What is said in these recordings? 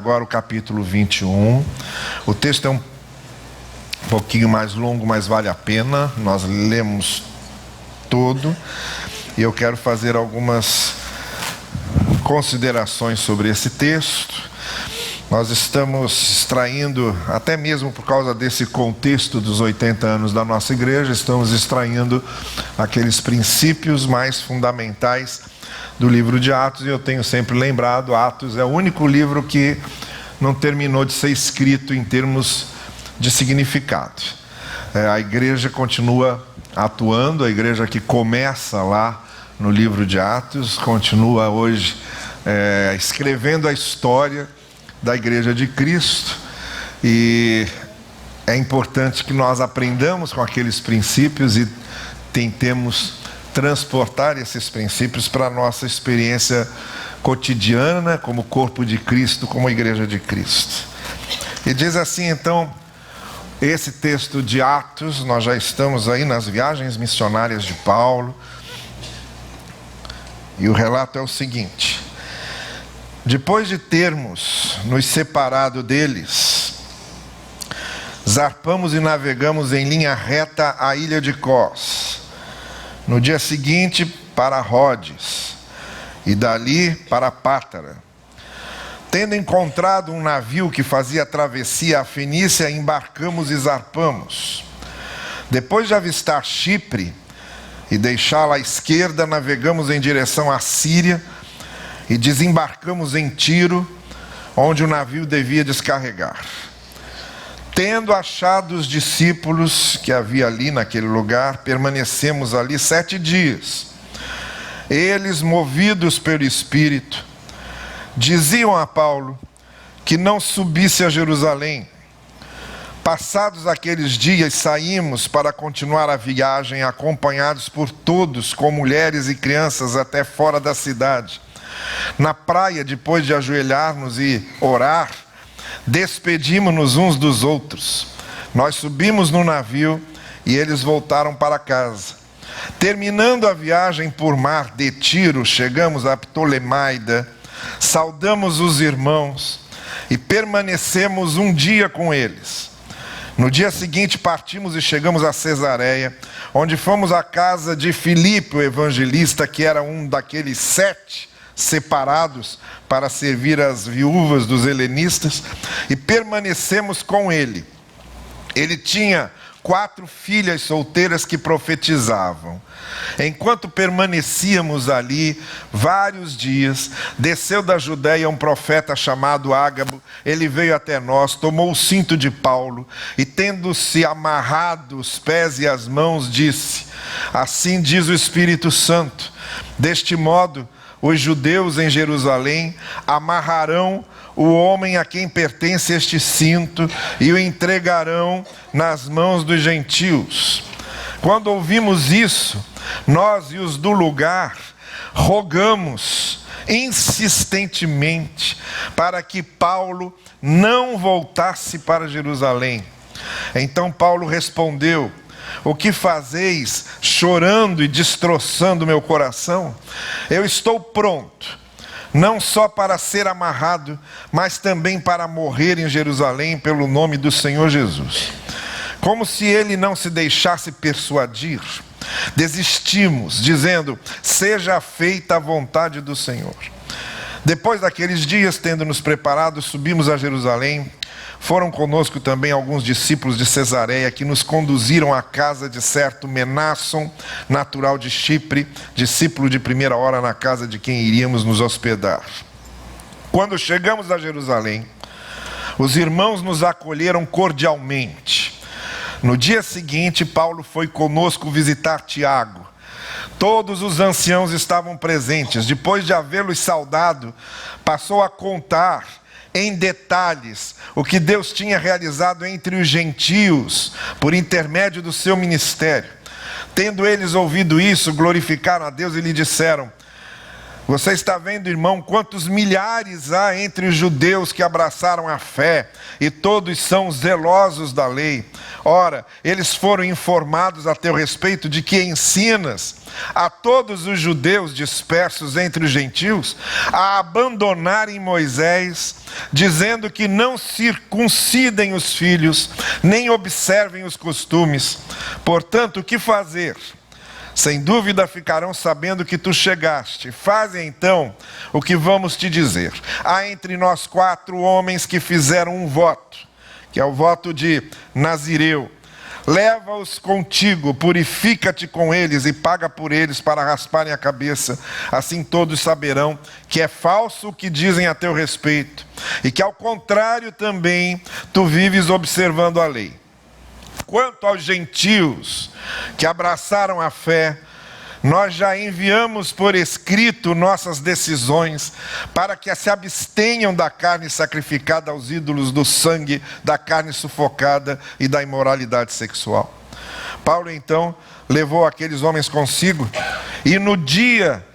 Agora o capítulo 21, o texto é um pouquinho mais longo, mas vale a pena, nós lemos todo, e eu quero fazer algumas considerações sobre esse texto. Nós estamos extraindo, até mesmo por causa desse contexto dos 80 anos da nossa igreja, estamos extraindo aqueles princípios mais fundamentais do livro de Atos, e eu tenho sempre lembrado, Atos é o único livro que não terminou de ser escrito em termos de significado. A igreja continua atuando, a igreja que começa lá no livro de Atos, continua hoje escrevendo a história da igreja de Cristo, e é importante que nós aprendamos com aqueles princípios e tentemos transportar esses princípios para a nossa experiência cotidiana como corpo de Cristo, como igreja de Cristo. E diz assim então, esse texto de Atos, nós já estamos aí nas viagens missionárias de Paulo, e o relato é o seguinte: depois de termos nos separado deles, zarpamos e navegamos em linha reta à ilha de Cós. No dia seguinte, para Rhodes, e dali para Pátara. Tendo encontrado um navio que fazia travessia à Fenícia, embarcamos e zarpamos. Depois de avistar Chipre e deixá-la à esquerda, navegamos em direção à Síria e desembarcamos em Tiro, onde o navio devia descarregar. Tendo achado os discípulos que havia ali naquele lugar, permanecemos ali 7 dias. Eles, movidos pelo Espírito, diziam a Paulo que não subisse a Jerusalém. Passados aqueles dias, saímos para continuar a viagem, acompanhados por todos, com mulheres e crianças, até fora da cidade. Na praia, depois de ajoelhar-nos e orar, despedimos-nos uns dos outros. Nós subimos no navio e eles voltaram para casa. Terminando a viagem por mar de Tiro, chegamos a Ptolemaida, saudamos os irmãos e permanecemos um dia com eles. No dia seguinte partimos e chegamos a Cesareia, onde fomos à casa de Filipe, o evangelista, que era um daqueles 7 separados para servir as viúvas dos helenistas, e permanecemos com ele. Ele tinha 4 filhas solteiras que profetizavam. Enquanto permanecíamos ali vários dias, desceu da Judéia um profeta chamado Ágabo. Ele veio até nós, tomou o cinto de Paulo e, tendo-se amarrado os pés e as mãos, disse: assim diz o Espírito Santo, deste modo os judeus em Jerusalém amarrarão o homem a quem pertence este cinto e o entregarão nas mãos dos gentios. Quando ouvimos isso, nós e os do lugar rogamos insistentemente para que Paulo não voltasse para Jerusalém. Então Paulo respondeu: o que fazeis, chorando e destroçando meu coração? Eu estou pronto, não só para ser amarrado, mas também para morrer em Jerusalém pelo nome do Senhor Jesus. Como se ele não se deixasse persuadir, desistimos, dizendo: seja feita a vontade do Senhor. Depois daqueles dias, tendo nos preparado, subimos a Jerusalém. Foram conosco também alguns discípulos de Cesareia, que nos conduziram à casa de certo Menasson, natural de Chipre, discípulo de primeira hora na casa de quem iríamos nos hospedar. Quando chegamos a Jerusalém, os irmãos nos acolheram cordialmente. No dia seguinte, Paulo foi conosco visitar Tiago. Todos os anciãos estavam presentes. Depois de havê-los saudado, passou a contar em detalhes o que Deus tinha realizado entre os gentios por intermédio do seu ministério. Tendo eles ouvido isso, glorificaram a Deus e lhe disseram: Você está vendo, irmão, quantos milhares há entre os judeus que abraçaram a fé, e todos são zelosos da lei. Ora, eles foram informados a teu respeito de que ensinas a todos os judeus dispersos entre os gentios a abandonarem Moisés, dizendo que não circuncidem os filhos, nem observem os costumes. Portanto, o que fazer? Sem dúvida ficarão sabendo que tu chegaste. Faze então o que vamos te dizer. Há entre nós 4 homens que fizeram um voto, que é o voto de Nazireu. Leva-os contigo, purifica-te com eles e paga por eles para rasparem a cabeça. Assim todos saberão que é falso o que dizem a teu respeito, e que ao contrário também tu vives observando a lei. Quanto aos gentios que abraçaram a fé, nós já enviamos por escrito nossas decisões para que se abstenham da carne sacrificada aos ídolos, do sangue, da carne sufocada e da imoralidade sexual. Paulo então levou aqueles homens consigo e no dia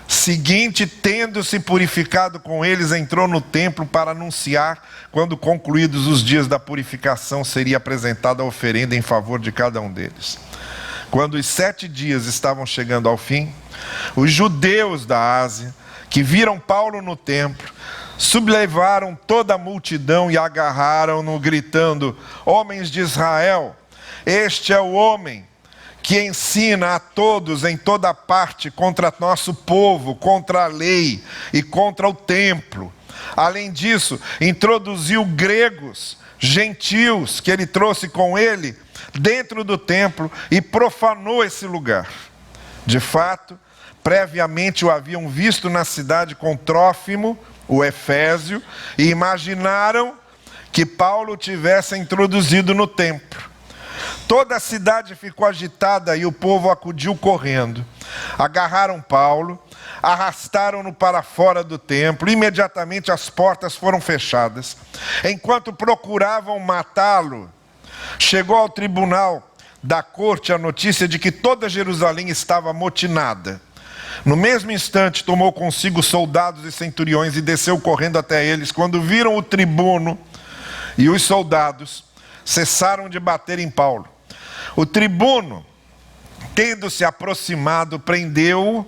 seguinte, tendo-se purificado com eles, entrou no templo para anunciar, quando concluídos os dias da purificação, seria apresentada a oferenda em favor de cada um deles. Quando os 7 dias estavam chegando ao fim, os judeus da Ásia, que viram Paulo no templo, sublevaram toda a multidão e agarraram-no, gritando: homens de Israel, este é o homem que ensina a todos em toda parte contra nosso povo, contra a lei e contra o templo. Além disso, introduziu gregos, gentios, que ele trouxe com ele, dentro do templo e profanou esse lugar. De fato, previamente o haviam visto na cidade com Trófimo, o Efésio, e imaginaram que Paulo tivesse introduzido no templo. Toda a cidade ficou agitada e o povo acudiu correndo. Agarraram Paulo, arrastaram-no para fora do templo. Imediatamente as portas foram fechadas. Enquanto procuravam matá-lo, chegou ao tribunal da corte a notícia de que toda Jerusalém estava amotinada. No mesmo instante tomou consigo soldados e centuriões e desceu correndo até eles. Quando viram o tribuno e os soldados, cessaram de bater em Paulo. O tribuno, tendo se aproximado, prendeu-o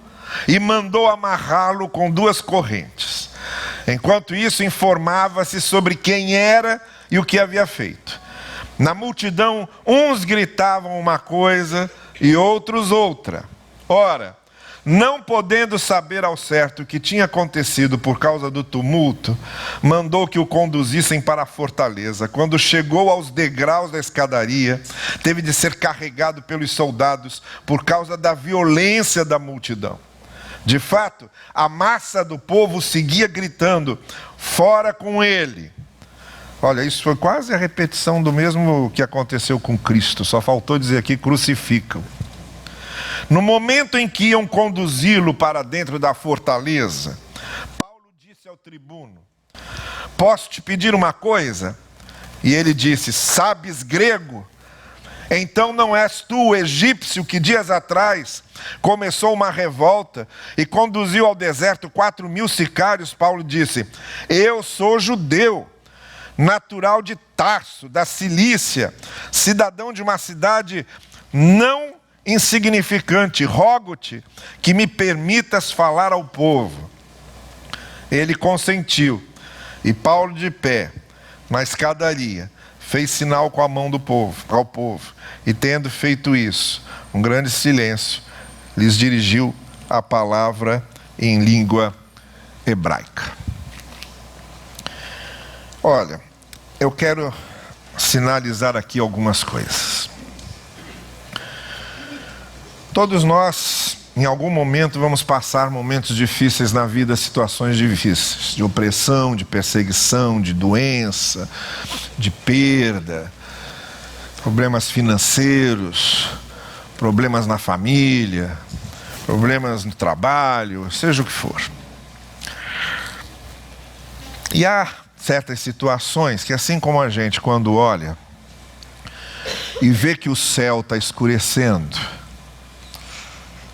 e mandou amarrá-lo com 2 correntes. Enquanto isso, informava-se sobre quem era e o que havia feito. Na multidão, uns gritavam uma coisa e outros outra. Ora, não podendo saber ao certo o que tinha acontecido por causa do tumulto, mandou que o conduzissem para a fortaleza. Quando chegou aos degraus da escadaria, teve de ser carregado pelos soldados por causa da violência da multidão. De fato, a massa do povo seguia gritando: fora com ele! Olha, isso foi quase a repetição do mesmo que aconteceu com Cristo, só faltou dizer aqui: crucificam. No momento em que iam conduzi-lo para dentro da fortaleza, Paulo disse ao tribuno: posso te pedir uma coisa? E ele disse: sabes grego? Então não és tu o egípcio que dias atrás começou uma revolta e conduziu ao deserto 4.000 sicários? Paulo disse: eu sou judeu, natural de Tarso, da Cilícia, cidadão de uma cidade não insignificante. Rogo-te que me permitas falar ao povo. Ele consentiu, e Paulo, de pé na escadaria, fez sinal com a mão ao povo, e tendo feito isso, um grande silêncio, lhes dirigiu a palavra em língua hebraica. Olha, eu quero sinalizar aqui algumas coisas. Todos nós, em algum momento, vamos passar momentos difíceis na vida, situações difíceis, de opressão, de perseguição, de doença, de perda, problemas financeiros, problemas na família, problemas no trabalho, seja o que for. E há certas situações que, assim como a gente, quando olha e vê que o céu está escurecendo,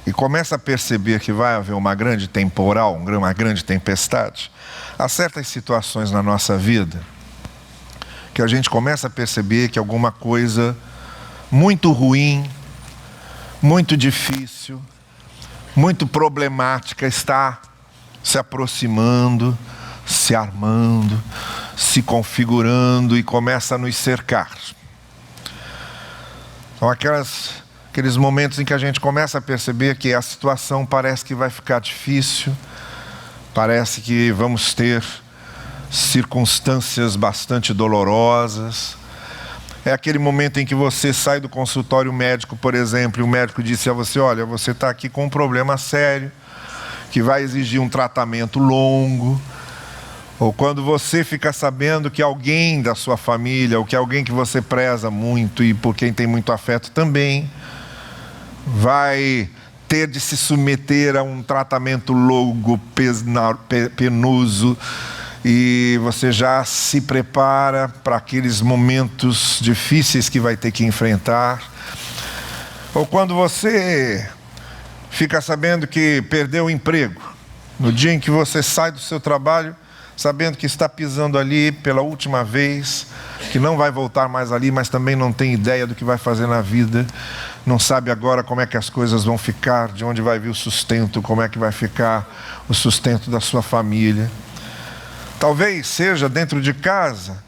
e começa a perceber que vai haver uma grande temporal, uma grande tempestade, há certas situações na nossa vida que a gente começa a perceber que alguma coisa muito ruim, muito difícil, muito problemática está se aproximando, se armando, se configurando e começa a nos cercar. São aqueles momentos em que a gente começa a perceber que a situação parece que vai ficar difícil, parece que vamos ter circunstâncias bastante dolorosas. É aquele momento em que você sai do consultório médico, por exemplo, e o médico disse a você: olha, você está aqui com um problema sério, que vai exigir um tratamento longo. Ou quando você fica sabendo que alguém da sua família, ou que alguém que você preza muito e por quem tem muito afeto também, vai ter de se submeter a um tratamento longo, penoso, e você já se prepara para aqueles momentos difíceis que vai ter que enfrentar. Ou quando você fica sabendo que perdeu o emprego, no dia em que você sai do seu trabalho, sabendo que está pisando ali pela última vez, que não vai voltar mais ali, mas também não tem ideia do que vai fazer na vida, não sabe agora como é que as coisas vão ficar, de onde vai vir o sustento, como é que vai ficar o sustento da sua família. Talvez seja dentro de casa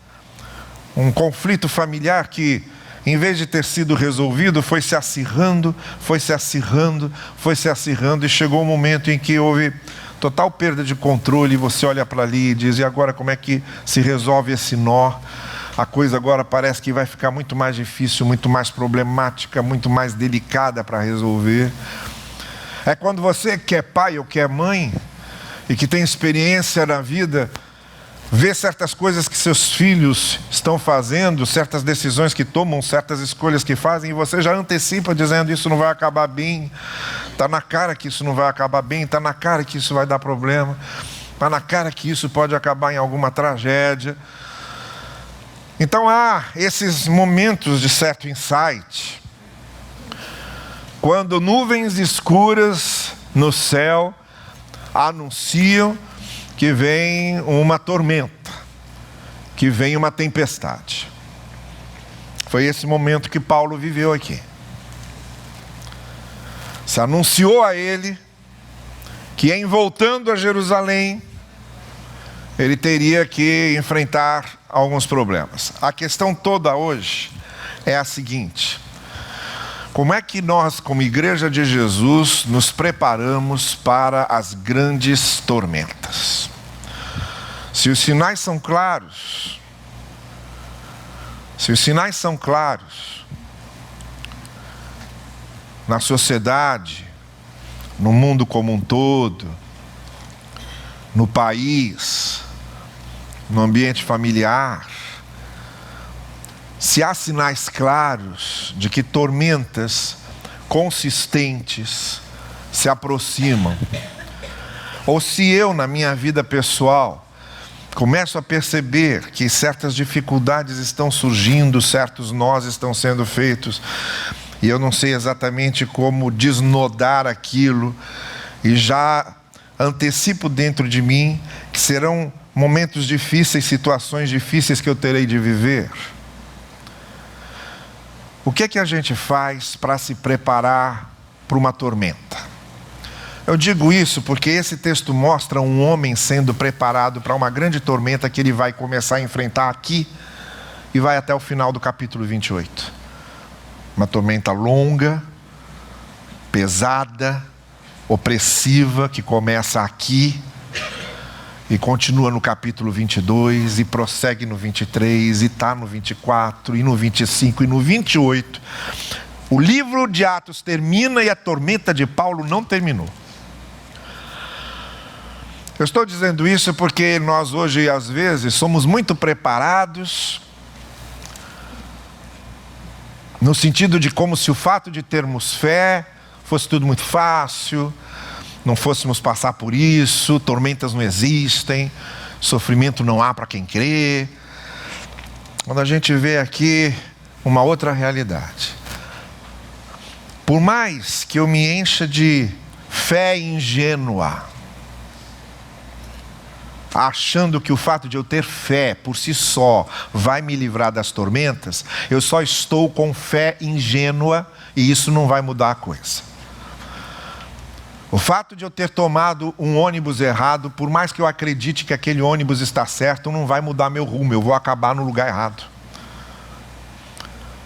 um conflito familiar que, em vez de ter sido resolvido, foi se acirrando, e chegou um momento em que houve total perda de controle, e você olha para ali e diz: e agora como é que se resolve esse nó? A coisa agora parece que vai ficar muito mais difícil, muito mais problemática, muito mais delicada para resolver. É quando você que é pai ou que é mãe, e que tem experiência na vida, vê certas coisas que seus filhos estão fazendo, certas decisões que tomam, certas escolhas que fazem, e você já antecipa dizendo: isso não vai acabar bem, está na cara que isso não vai acabar bem, está na cara que isso vai dar problema, está na cara que isso pode acabar em alguma tragédia. Então há esses momentos de certo insight, quando nuvens escuras no céu anunciam que vem uma tormenta, que vem uma tempestade. Foi esse momento que Paulo viveu aqui. Se anunciou a ele que, em voltando a Jerusalém, ele teria que enfrentar alguns problemas. A questão toda hoje é a seguinte: como é que nós, como Igreja de Jesus, nos preparamos para as grandes tormentas? Se os sinais são claros, na sociedade, no mundo como um todo, no país, no ambiente familiar, se há sinais claros de que tormentas consistentes se aproximam, ou se eu, na minha vida pessoal, começo a perceber que certas dificuldades estão surgindo, certos nós estão sendo feitos, e eu não sei exatamente como desnodar aquilo, e já antecipo dentro de mim que serão momentos difíceis, situações difíceis que eu terei de viver. O que é que a gente faz para se preparar para uma tormenta? Eu digo isso porque esse texto mostra um homem sendo preparado para uma grande tormenta que ele vai começar a enfrentar aqui e vai até o final do capítulo 28. Uma tormenta longa, pesada, opressiva, que começa aqui e continua no capítulo 22 e prossegue no 23 e está no 24 e no 25 e no 28. O livro de Atos termina e a tormenta de Paulo não terminou. Eu estou dizendo isso porque nós hoje, às vezes, somos muito preparados, no sentido de como se o fato de termos fé fosse tudo muito fácil, não fôssemos passar por isso, tormentas não existem, sofrimento não há para quem crê. Quando a gente vê aqui uma outra realidade. Por mais que eu me encha de fé ingênua, achando que o fato de eu ter fé por si só vai me livrar das tormentas, eu só estou com fé ingênua e isso não vai mudar a coisa. O fato de eu ter tomado um ônibus errado, por mais que eu acredite que aquele ônibus está certo, não vai mudar meu rumo, eu vou acabar no lugar errado.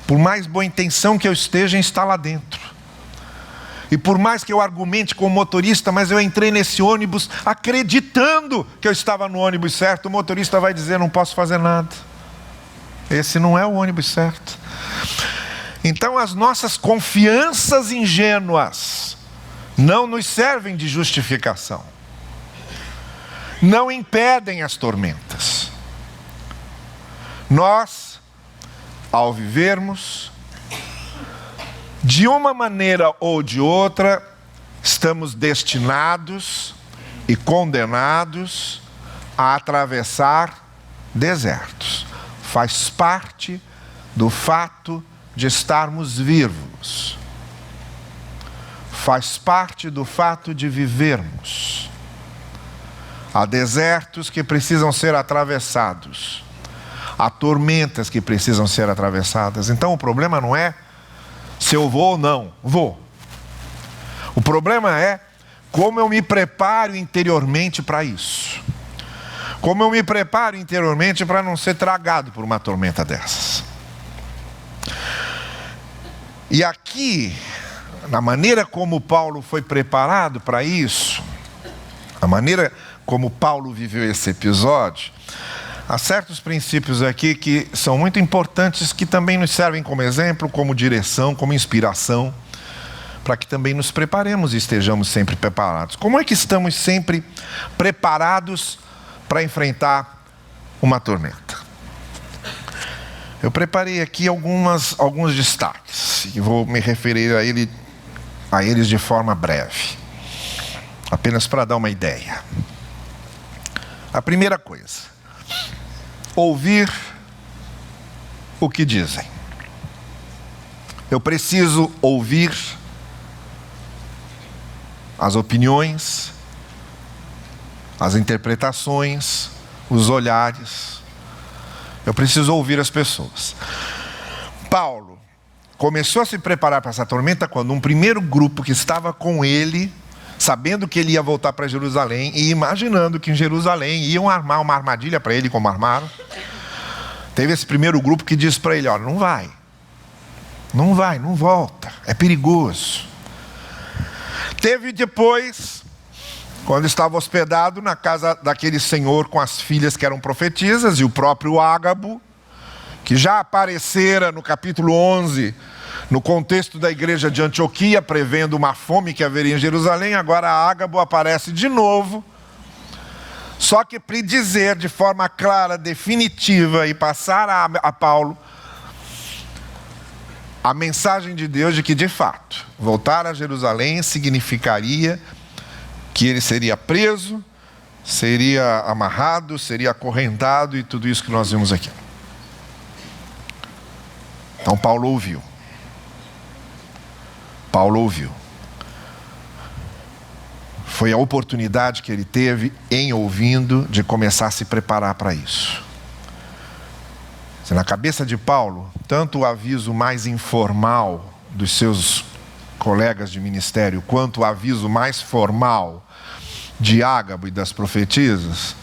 Por mais boa intenção que eu esteja em estar lá dentro. E por mais que eu argumente com o motorista, mas eu entrei nesse ônibus acreditando que eu estava no ônibus certo, o motorista vai dizer, não posso fazer nada. Esse não é o ônibus certo. Então as nossas confianças ingênuas não nos servem de justificação. Não impedem as tormentas. Nós, ao vivermos de uma maneira ou de outra, estamos destinados e condenados a atravessar desertos. Faz parte do fato de estarmos vivos. Faz parte do fato de vivermos. Há desertos que precisam ser atravessados. Há tormentas que precisam ser atravessadas. Então o problema não é se eu vou ou não, vou. O problema é como eu me preparo interiormente para isso. Como eu me preparo interiormente para não ser tragado por uma tormenta dessas. E aqui, na maneira como Paulo foi preparado para isso, a maneira como Paulo viveu esse episódio, há certos princípios aqui que são muito importantes, que também nos servem como exemplo, como direção, como inspiração, para que também nos preparemos e estejamos sempre preparados. Como é que estamos sempre preparados para enfrentar uma tormenta? Eu preparei aqui alguns destaques, e vou me referir a eles de forma breve, apenas para dar uma ideia. A primeira coisa: ouvir o que dizem. Eu preciso ouvir as opiniões, as interpretações, os olhares. Eu preciso ouvir as pessoas. Paulo começou a se preparar para essa tormenta quando um primeiro grupo que estava com ele, sabendo que ele ia voltar para Jerusalém e imaginando que em Jerusalém iam armar uma armadilha para ele, como armaram, teve esse primeiro grupo que disse para ele, olha, não vai, não volta, é perigoso. Teve depois, quando estava hospedado na casa daquele senhor com as filhas que eram profetisas, e o próprio Ágabo, que já aparecera no capítulo 11, no contexto da igreja de Antioquia, prevendo uma fome que haveria em Jerusalém, agora Ágabo aparece de novo, só que para dizer de forma clara, definitiva, e passar a Paulo a mensagem de Deus de que, de fato, voltar a Jerusalém significaria que ele seria preso, seria amarrado, seria acorrentado e tudo isso que nós vimos aqui. Então Paulo ouviu. Foi a oportunidade que ele teve em ouvindo de começar a se preparar para isso. Na cabeça de Paulo, tanto o aviso mais informal dos seus colegas de ministério, quanto o aviso mais formal de Ágabo e das profetisas,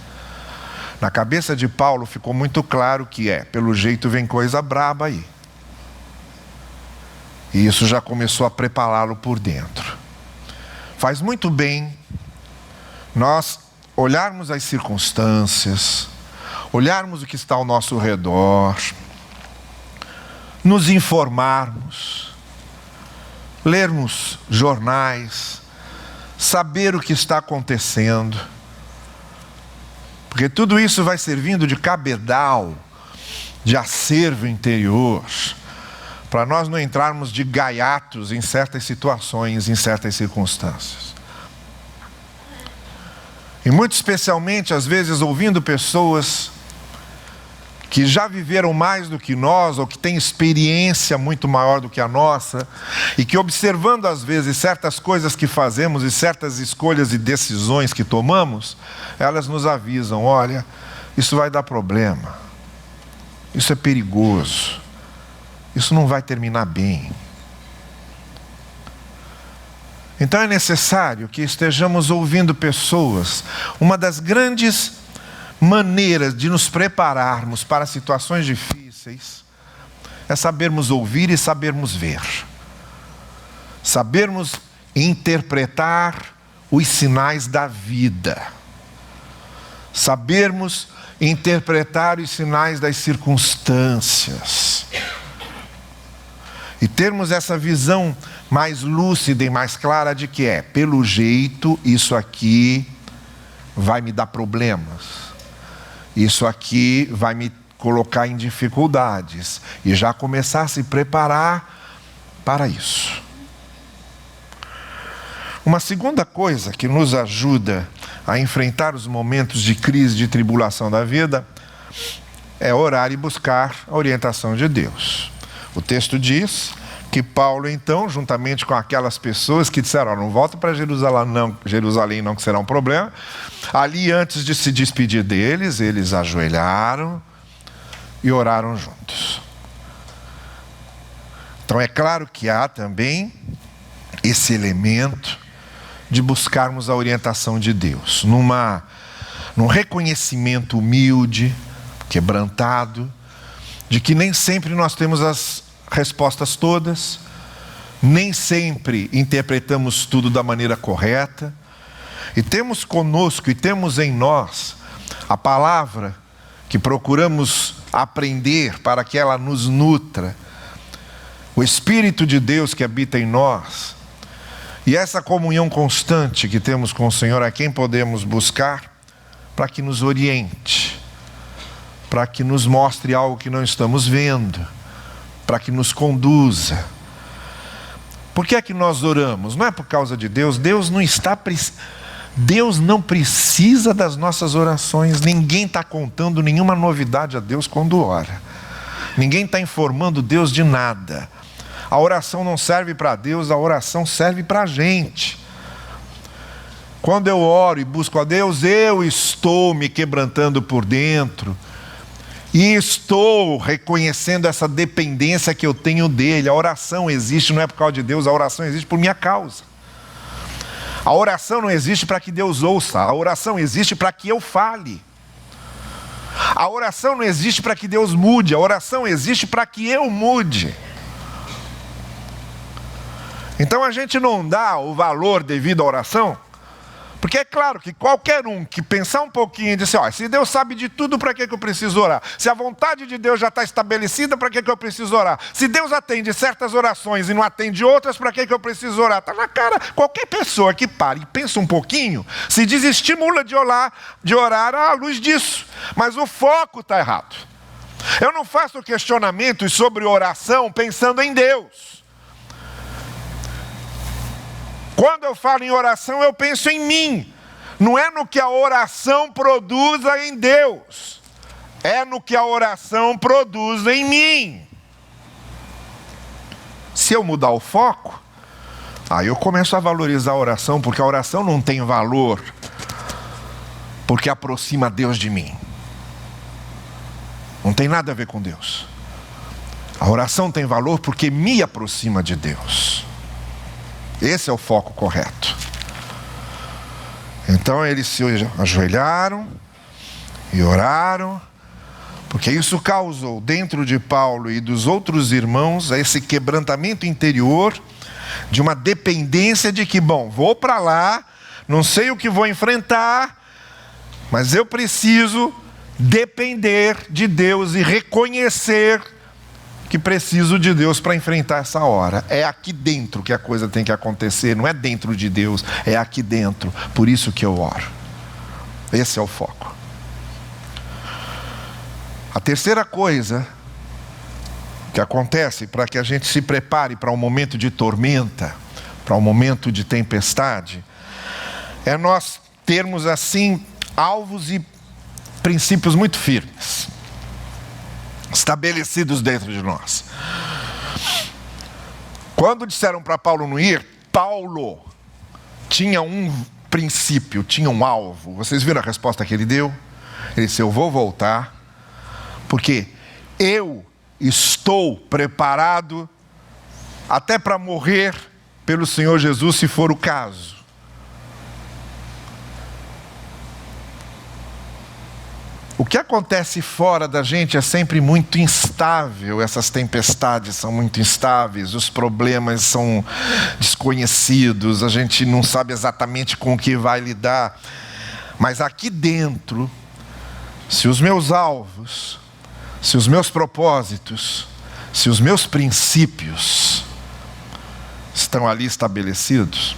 na cabeça de Paulo ficou muito claro que pelo jeito vem coisa braba aí. E isso já começou a prepará-lo por dentro. Faz muito bem nós olharmos as circunstâncias, olharmos o que está ao nosso redor, nos informarmos, lermos jornais, saber o que está acontecendo, porque tudo isso vai servindo de cabedal, de acervo interior, para nós não entrarmos de gaiatos em certas situações, em certas circunstâncias. E muito especialmente, às vezes, ouvindo pessoas que já viveram mais do que nós, ou que têm experiência muito maior do que a nossa, e que observando às vezes certas coisas que fazemos e certas escolhas e decisões que tomamos, elas nos avisam: olha, isso vai dar problema, isso é perigoso, isso não vai terminar bem. Então é necessário que estejamos ouvindo pessoas. Uma das grandes maneiras de nos prepararmos para situações difíceis é sabermos ouvir e sabermos ver. Sabermos interpretar os sinais da vida. Sabermos interpretar os sinais das circunstâncias. E termos essa visão mais lúcida e mais clara de que pelo jeito, isso aqui vai me dar problemas. Isso aqui vai me colocar em dificuldades. E já começar a se preparar para isso. Uma segunda coisa que nos ajuda a enfrentar os momentos de crise, de tribulação da vida, é orar e buscar a orientação de Deus. O texto diz que Paulo, então, juntamente com aquelas pessoas que disseram: não volta para Jerusalém não, que será um problema. Ali, antes de se despedir deles, eles ajoelharam e oraram juntos. Então é claro que há também esse elemento de buscarmos a orientação de Deus, num reconhecimento humilde, quebrantado, de que nem sempre nós temos as respostas todas, nem sempre interpretamos tudo da maneira correta, e temos conosco e temos em nós a palavra que procuramos aprender para que ela nos nutra, o Espírito de Deus que habita em nós, e essa comunhão constante que temos com o Senhor, a quem podemos buscar para que nos oriente, para que nos mostre algo que não estamos vendo, para que nos conduza. Por que é que nós oramos? Não é por causa de Deus. Deus não precisa das nossas orações. Ninguém está contando nenhuma novidade a Deus quando ora. Ninguém está informando Deus de nada. A oração não serve para Deus, a oração serve para a gente. Quando eu oro e busco a Deus, eu estou me quebrantando por dentro. E estou reconhecendo essa dependência que eu tenho dele. A oração existe não é por causa de Deus, a oração existe por minha causa. A oração não existe para que Deus ouça, a oração existe para que eu fale. A oração não existe para que Deus mude, a oração existe para que eu mude. Então a gente não dá o valor devido à oração, porque é claro que qualquer um que pensar um pouquinho e dizer: se Deus sabe de tudo, para que eu preciso orar? Se a vontade de Deus já está estabelecida, para que eu preciso orar? Se Deus atende certas orações e não atende outras, para que eu preciso orar? Está na cara. Qualquer pessoa que pare e pensa um pouquinho, se desestimula de orar à luz disso. Mas o foco está errado. Eu não faço questionamentos sobre oração pensando em Deus. Quando eu falo em oração, eu penso em mim. Não é no que a oração produza em Deus. É no que a oração produz em mim. Se eu mudar o foco, aí eu começo a valorizar a oração, porque a oração não tem valor, porque aproxima Deus de mim. Não tem nada a ver com Deus. A oração tem valor porque me aproxima de Deus. Esse é o foco correto. Então eles se ajoelharam e oraram, porque isso causou dentro de Paulo e dos outros irmãos esse quebrantamento interior de uma dependência de que, vou para lá, não sei o que vou enfrentar, mas eu preciso depender de Deus e reconhecer que preciso de Deus para enfrentar essa hora. É aqui dentro que a coisa tem que acontecer, não é dentro de Deus, é aqui dentro. Por isso que eu oro. Esse é o foco. A terceira coisa que acontece para que a gente se prepare para um momento de tormenta, para um momento de tempestade, é nós termos assim alvos e princípios muito firmes. estabelecidos dentro de nós. Quando disseram para Paulo não ir, Paulo tinha um princípio, tinha um alvo. Vocês viram a resposta que ele deu? Ele disse: eu vou voltar, porque eu estou preparado até para morrer pelo Senhor Jesus, se for o caso. O que acontece fora da gente é sempre muito instável. Essas tempestades são muito instáveis, os problemas são desconhecidos, a gente não sabe exatamente com o que vai lidar. Mas aqui dentro, se os meus alvos, se os meus propósitos, se os meus princípios estão ali estabelecidos,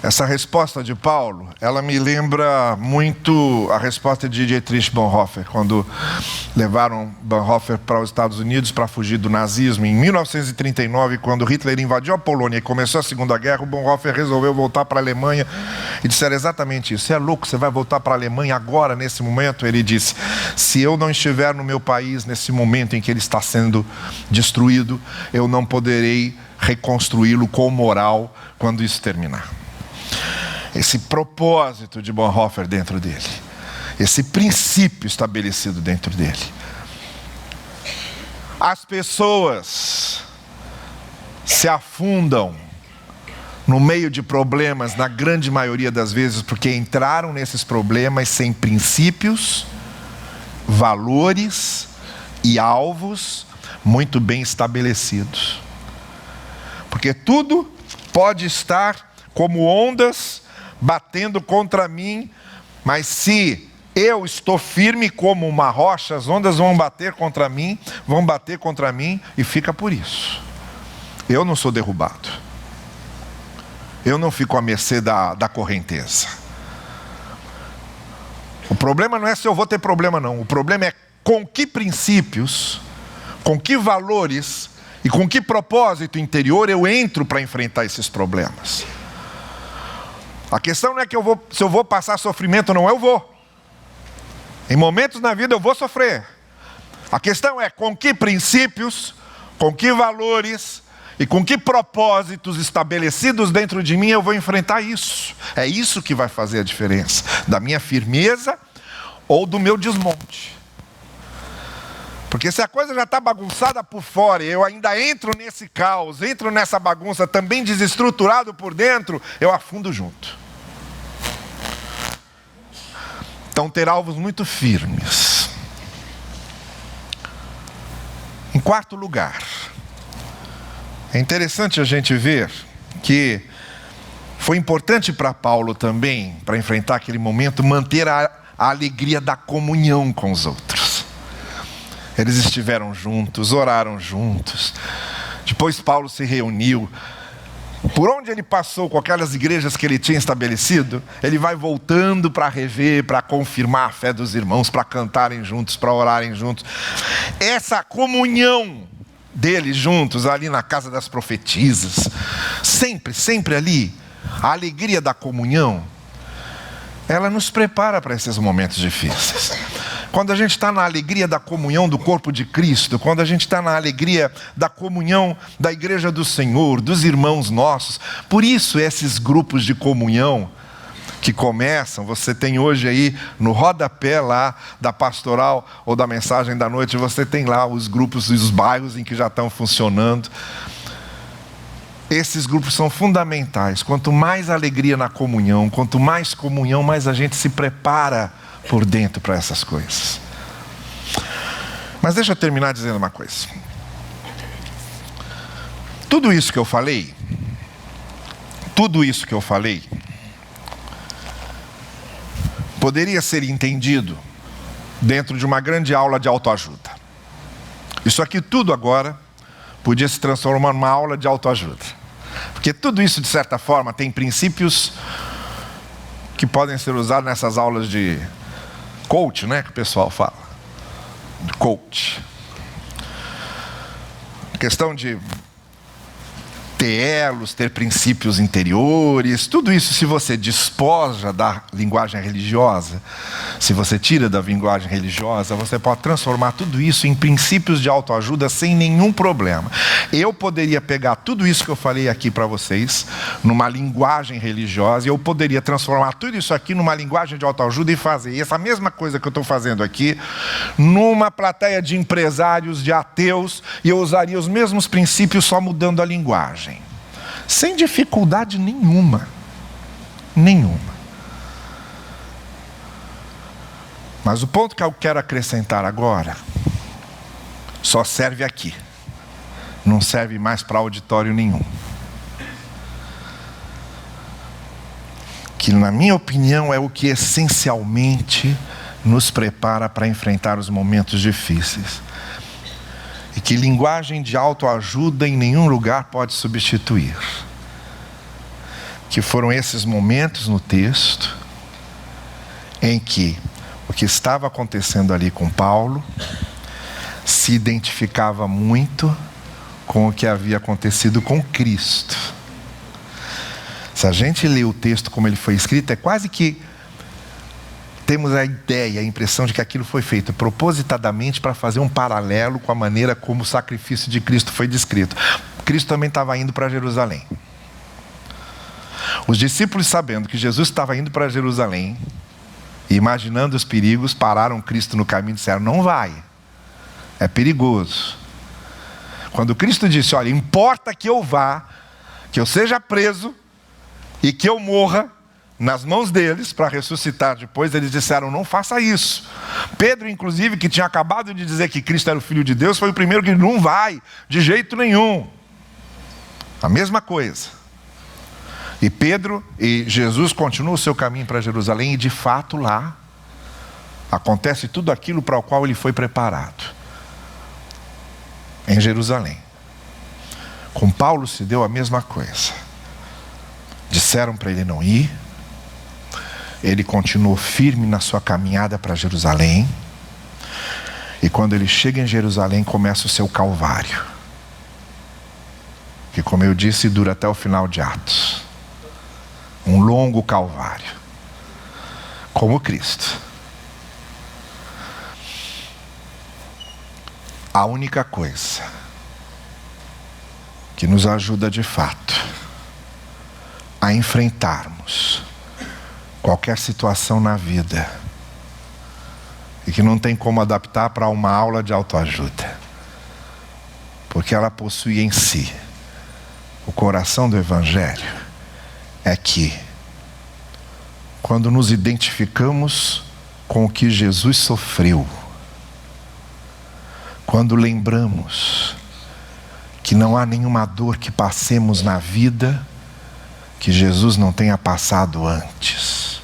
essa resposta de Paulo, ela me lembra muito a resposta de Dietrich Bonhoeffer, quando levaram Bonhoeffer para os Estados Unidos para fugir do nazismo. Em 1939, quando Hitler invadiu a Polônia e começou a Segunda Guerra, o Bonhoeffer resolveu voltar para a Alemanha e disseram exatamente isso: você é louco, você vai voltar para a Alemanha agora, nesse momento? Ele disse: se eu não estiver no meu país nesse momento em que ele está sendo destruído, eu não poderei reconstruí-lo com moral quando isso terminar. Esse propósito de Bonhoeffer dentro dele, esse princípio estabelecido dentro dele. As pessoas se afundam no meio de problemas, na grande maioria das vezes, porque entraram nesses problemas sem princípios, valores e alvos muito bem estabelecidos. Porque tudo pode estar como ondas batendo contra mim, mas se eu estou firme como uma rocha, as ondas vão bater contra mim e fica por isso. Eu não sou derrubado. Eu não fico à mercê da correnteza. O problema não é se eu vou ter problema, não. O problema é com que princípios, com que valores e com que propósito interior eu entro para enfrentar esses problemas. A questão não é que se eu vou passar sofrimento ou não, eu vou. Em momentos na vida eu vou sofrer. A questão é com que princípios, com que valores e com que propósitos estabelecidos dentro de mim eu vou enfrentar isso. É isso que vai fazer a diferença da minha firmeza ou do meu desmonte. Porque se a coisa já está bagunçada por fora e eu ainda entro nesse caos, entro nessa bagunça também desestruturado por dentro, eu afundo junto. Então, ter alvos muito firmes. Em quarto lugar, é interessante a gente ver que foi importante para Paulo também, para enfrentar aquele momento, manter a alegria da comunhão com os outros. Eles estiveram juntos, oraram juntos. Depois Paulo se reuniu. Por onde ele passou com aquelas igrejas que ele tinha estabelecido, ele vai voltando para rever, para confirmar a fé dos irmãos, para cantarem juntos, para orarem juntos. Essa comunhão deles juntos, ali na casa das profetisas, sempre ali, a alegria da comunhão, ela nos prepara para esses momentos difíceis. Quando a gente está na alegria da comunhão do corpo de Cristo, quando a gente está na alegria da comunhão da igreja do Senhor, dos irmãos nossos, por isso esses grupos de comunhão que começam, você tem hoje aí no rodapé lá da pastoral ou da mensagem da noite, você tem lá os grupos e os bairros em que já estão funcionando. Esses grupos são fundamentais. Quanto mais alegria na comunhão, quanto mais comunhão, mais a gente se prepara por dentro para essas coisas. Mas deixa eu terminar dizendo uma coisa. Tudo isso que eu falei, poderia ser entendido dentro de uma grande aula de autoajuda. Isso aqui tudo agora podia se transformar numa aula de autoajuda. Porque tudo isso, de certa forma, tem princípios que podem ser usados nessas aulas de coach, né? Que o pessoal fala. De coach. A questão de ter elos, ter princípios interiores, tudo isso, se você despoja da linguagem religiosa, se você tira da linguagem religiosa, você pode transformar tudo isso em princípios de autoajuda sem nenhum problema. Eu poderia pegar tudo isso que eu falei aqui para vocês, numa linguagem religiosa, e eu poderia transformar tudo isso aqui numa linguagem de autoajuda e fazer essa mesma coisa que eu estou fazendo aqui, numa plateia de empresários, de ateus, e eu usaria os mesmos princípios, só mudando a linguagem. Sem dificuldade nenhuma. Nenhuma. Mas o ponto que eu quero acrescentar agora só serve aqui. Não serve mais para auditório nenhum. Que, na minha opinião, é o que essencialmente nos prepara para enfrentar os momentos difíceis. E que linguagem de autoajuda em nenhum lugar pode substituir. Que foram esses momentos no texto em que o que estava acontecendo ali com Paulo se identificava muito com o que havia acontecido com Cristo. Se a gente lê o texto como ele foi escrito, é quase que temos a ideia, a impressão de que aquilo foi feito propositadamente para fazer um paralelo com a maneira como o sacrifício de Cristo foi descrito. Cristo também estava indo para Jerusalém. Os discípulos, sabendo que Jesus estava indo para Jerusalém, e imaginando os perigos, pararam Cristo no caminho e disseram: não vai, é perigoso. Quando Cristo disse: olha, importa que eu vá, que eu seja preso e que eu morra nas mãos deles para ressuscitar depois, eles disseram: não faça isso. Pedro, inclusive, que tinha acabado de dizer que Cristo era o Filho de Deus, foi o primeiro que não vai, de jeito nenhum. A mesma coisa. E Pedro e Jesus continuam o seu caminho para Jerusalém, e de fato lá acontece tudo aquilo para o qual ele foi preparado. Em Jerusalém. Com Paulo se deu a mesma coisa. Disseram para ele não ir. Ele continuou firme na sua caminhada para Jerusalém. E quando ele chega em Jerusalém, começa o seu calvário. Que, como eu disse, dura até o final de Atos. Um longo calvário. Como Cristo. A única coisa que nos ajuda de fato a enfrentarmos qualquer situação na vida e que não tem como adaptar para uma aula de autoajuda, porque ela possui em si o coração do Evangelho, é que quando nos identificamos com o que Jesus sofreu, quando lembramos que não há nenhuma dor que passemos na vida que Jesus não tenha passado antes.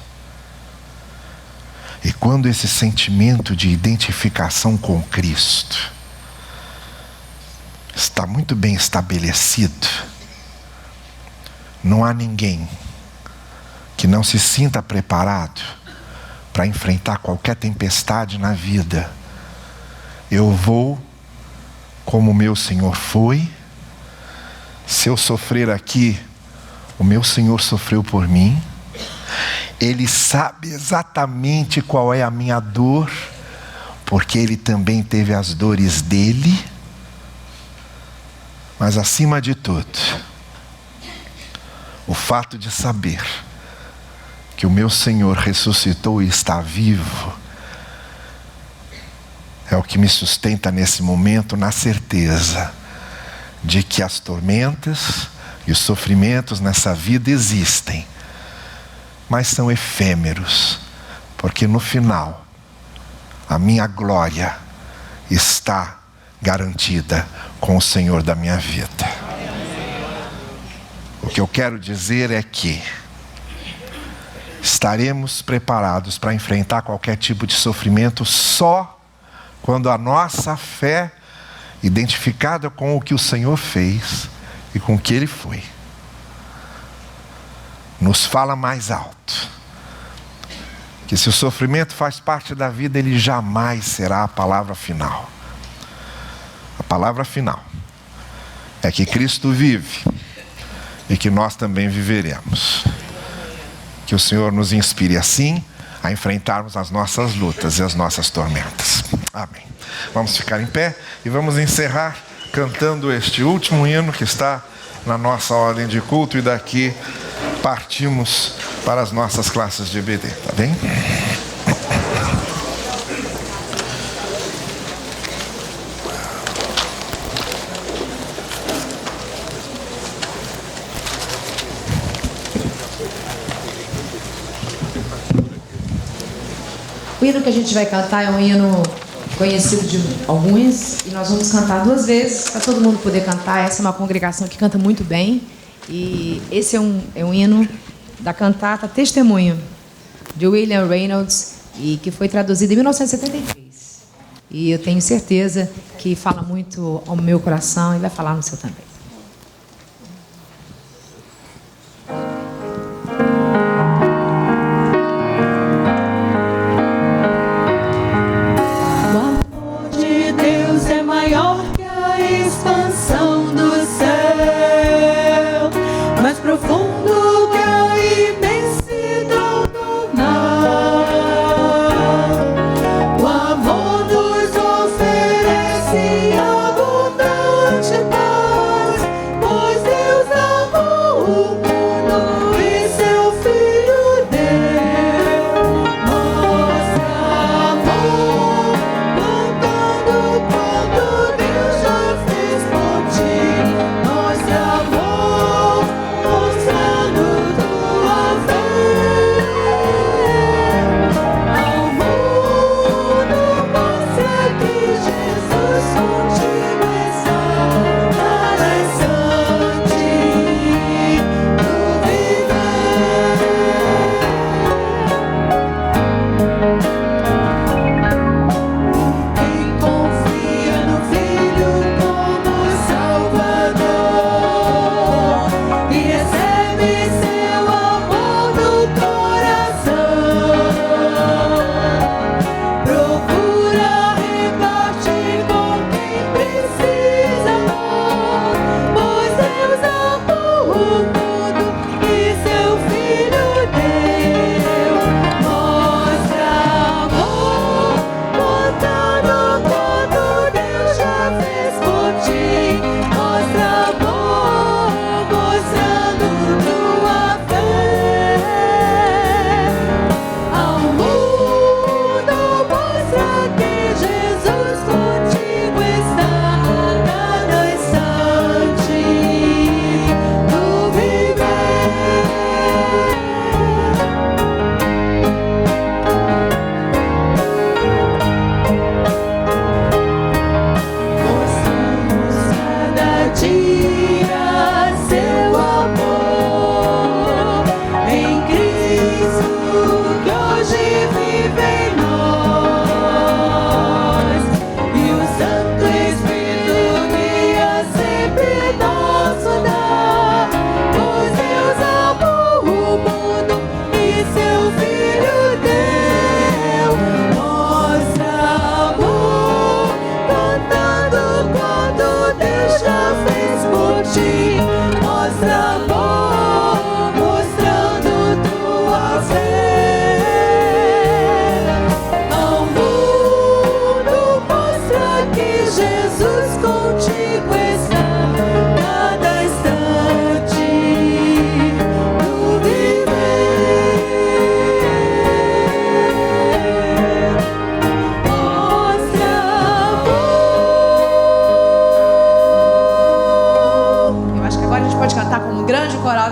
E quando esse sentimento de identificação com Cristo está muito bem estabelecido, não há ninguém que não se sinta preparado para enfrentar qualquer tempestade na vida. Eu vou como meu Senhor foi. Se eu sofrer aqui, o meu Senhor sofreu por mim. Ele sabe exatamente qual é a minha dor, porque Ele também teve as dores dele. Mas acima de tudo, o fato de saber que o meu Senhor ressuscitou e está vivo, é o que me sustenta nesse momento, na certeza de que as tormentas e os sofrimentos nessa vida existem, mas são efêmeros, porque no final a minha glória está garantida com o Senhor da minha vida. O que eu quero dizer é que estaremos preparados para enfrentar qualquer tipo de sofrimento só quando a nossa fé, identificada com o que o Senhor fez e com o que Ele foi, nos fala mais alto. Que se o sofrimento faz parte da vida, ele jamais será a palavra final. A palavra final é que Cristo vive e que nós também viveremos. Que o Senhor nos inspire assim a enfrentarmos as nossas lutas e as nossas tormentas. Amém. Vamos ficar em pé e vamos encerrar cantando este último hino que está na nossa ordem de culto, e daqui partimos para as nossas classes de EBD, tá bem? O hino que a gente vai cantar é um hino conhecido de alguns, e nós vamos cantar 2 vezes para todo mundo poder cantar. Essa é uma congregação que canta muito bem, e esse é um hino da cantata Testemunho, de William Reynolds, e que foi traduzido em 1973. E eu tenho certeza que fala muito ao meu coração e vai falar no seu também.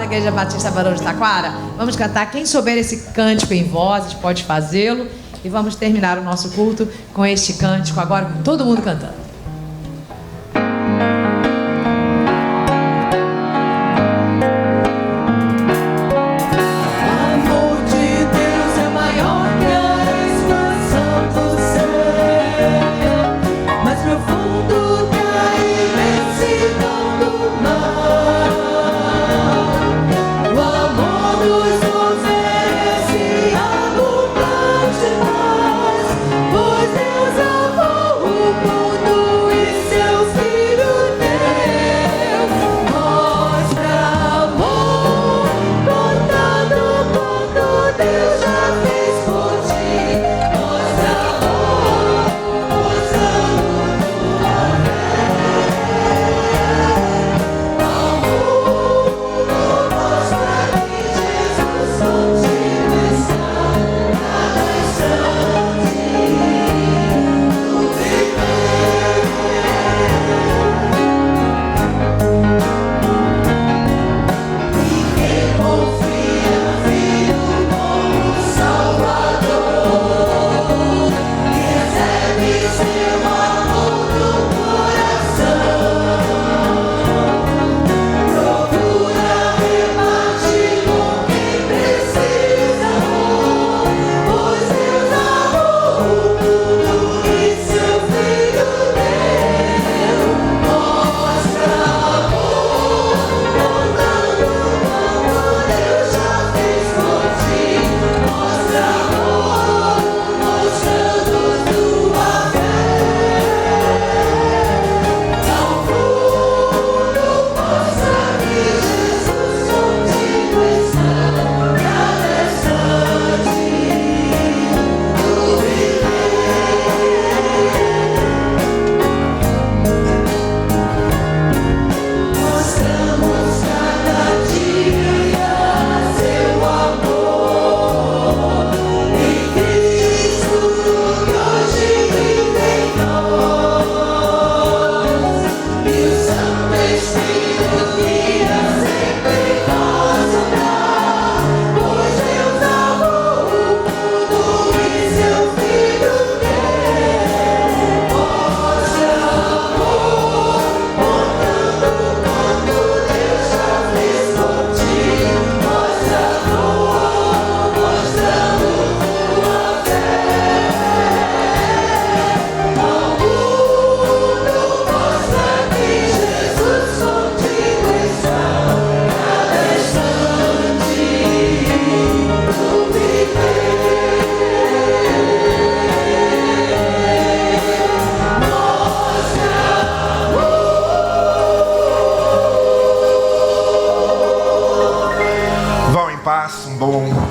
Igreja Batista Barão de Taquara. Vamos cantar. Quem souber esse cântico em vozes pode fazê-lo. E vamos terminar o nosso culto com este cântico agora, com todo mundo cantando. Pois Deus amou o mundo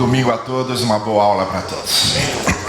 domingo a todos, uma boa aula para todos.